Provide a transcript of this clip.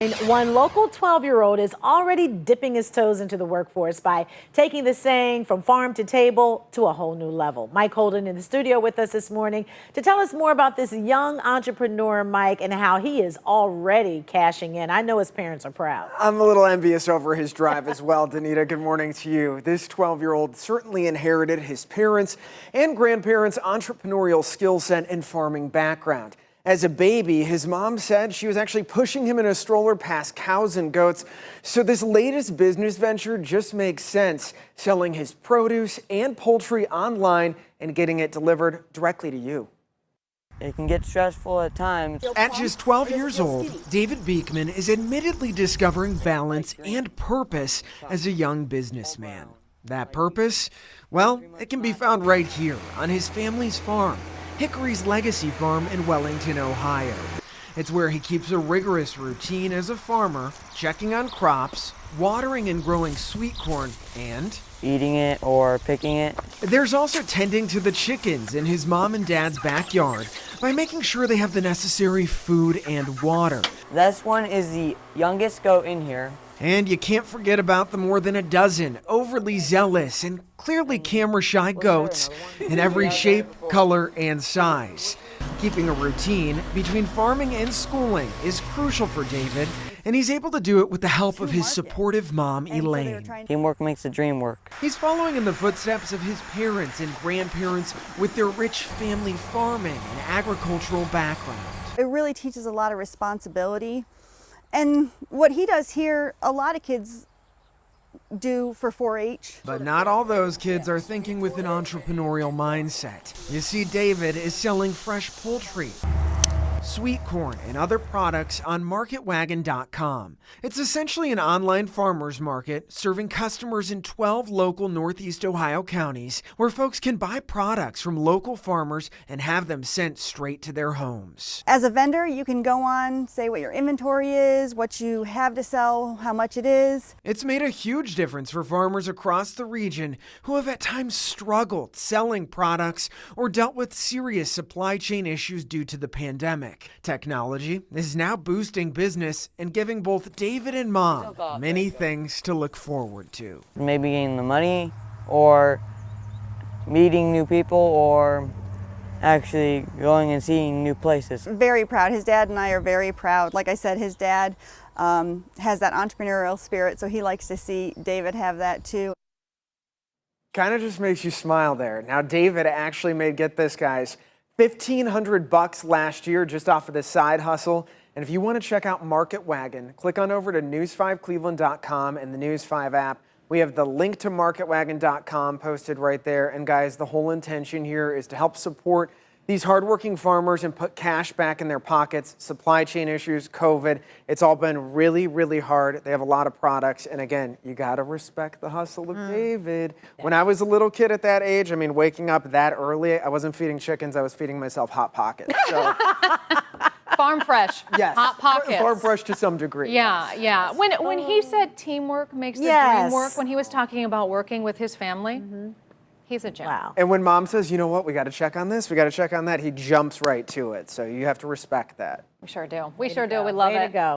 And one local 12-year-old is already dipping his toes into the workforce by taking the saying from farm to table to a whole new level. Mike Holden in the studio with us this morning to tell us more about this young entrepreneur, Mike, and how he is already cashing in. I know his parents are proud. I'm a little envious over his drive as well, Danita. Good morning to you. This 12-year-old certainly inherited his parents' and grandparents' entrepreneurial skill set and farming background. As a baby, his mom said she was actually pushing him in a stroller past cows and goats. So this latest business venture just makes sense, selling his produce and poultry online and getting it delivered directly to you. It can get stressful at times. At just 12 years old, David Beekman is admittedly discovering balance and purpose as a young businessman. That purpose? Well, it can be found right here on his family's farm, Hickory's Legacy Farm in Wellington, Ohio. It's where he keeps a rigorous routine as a farmer, checking on crops, watering and growing sweet corn, and Eating it or picking it. there's also tending to the chickens in his mom and dad's backyard by making sure they have the necessary food and water. This one is the youngest goat in here. And you can't forget about the more than a dozen overly zealous and clearly camera-shy goats in every shape, color, and size. Keeping a routine between farming and schooling is crucial for David, and he's able to do it with the help of his supportive mom, Elaine. Teamwork makes the dream work. He's following in the footsteps of his parents and grandparents with their rich family farming and agricultural background. It really teaches a lot of responsibility. And what he does here, a lot of kids do for 4-H. But not all those kids are thinking with an entrepreneurial mindset. You see, David is selling fresh poultry, sweet corn, and other products on MarketWagon.com. It's essentially an online farmers market serving customers in 12 local Northeast Ohio counties where folks can buy products from local farmers and have them sent straight to their homes. As a vendor, you can go on, say what your inventory is, what you have to sell, how much it is. It's made a huge difference for farmers across the region who have at times struggled selling products or dealt with serious supply chain issues due to the pandemic. Technology is now boosting business and giving both David and Mom many things to look forward to. Maybe getting the money or meeting new people or actually going and seeing new places. Very proud. His dad and I are very proud. Like I said, his dad has that entrepreneurial spirit, so he likes to see David have that too. Kind of just makes you smile there. Now, David actually made, get this, guys, $1,500 last year just off of this side hustle. And if you want to check out Market Wagon, click on over to news5cleveland.com and the News 5 app. We have the link to marketwagon.com posted right there. And guys, the whole intention here is to help support these hardworking farmers and put cash back in their pockets. Supply chain issues, COVID, it's all been really, really hard. They have a lot of products. And again, you got to respect the hustle of David. When I was a little kid at that age, I mean, waking up that early, I wasn't feeding chickens, I was feeding myself Hot Pockets. So, Farm Fresh. yes, Hot Pockets. Farm Fresh to some degree. Yeah, yeah. When he said teamwork makes the Yes. dream work, when he was talking about working with his family, he's a gem. Wow. And when Mom says, you know what, we got to check on this, we got to check on that, he jumps right to it. So you have to respect that. We sure do. We sure do. We love Way it. to go.